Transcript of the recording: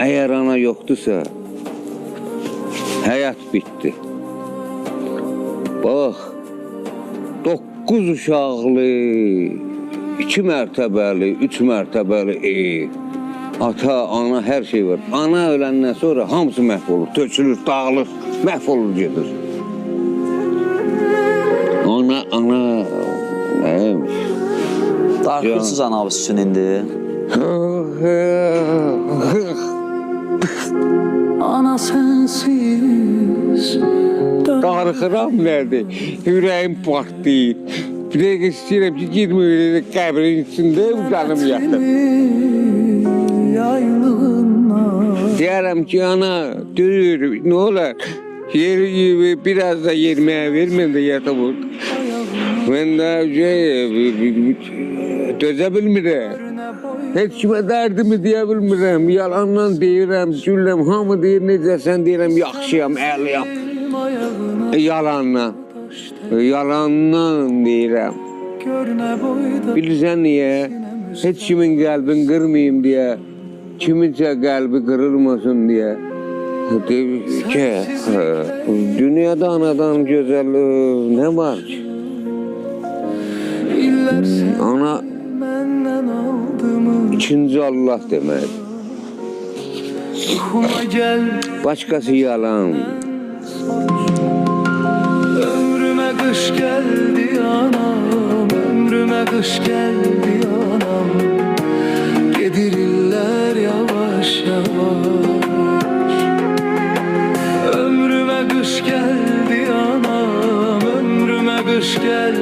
Eğer ana yoktursa hayat bitti. Bak, 9 uşaqlı, 2 mərtəbəli, 3 mərtəbəli ev. Ata, ana, her şey var. Ana ölenden sonra hamısı məhv olur, tökülür, dağılır, məhv olur, gedir. Ana, neymiş? Darxırsız anavız üçün indi. Ana sensiz Darıxıram nədir? Ürəyim partlayır. Bir dəqiqə istəyirəm ki, girməyim qəbrin içində uzanım yatım. Deyərəm ki, ana, dürür, nə olar? Biraz da yerməyə ver, mən də yatım orada. Mən də dözə bilmirəm. Heç kimə dərdimi deyə bilmirəm. Yalandan deyirəm, gülləm, hamı deyir, necəsən deyirəm, yaxşıyam, əliyam. Yalandan deyirəm. Bilirsən niyə? Heç kimin qəlbini qırmayayım deyə, kiminsə qəlbi qırılmasın deyə. Dünyada anadan gözəl nə var ki? Ana ikinci Allah demək. Başkası yalan. Ömrüme kış geldi anam, ömrüme kış geldi anam. Yedirirler yavaş yavaş. Ömrüme kış geldi anam, ömrüme kış geldi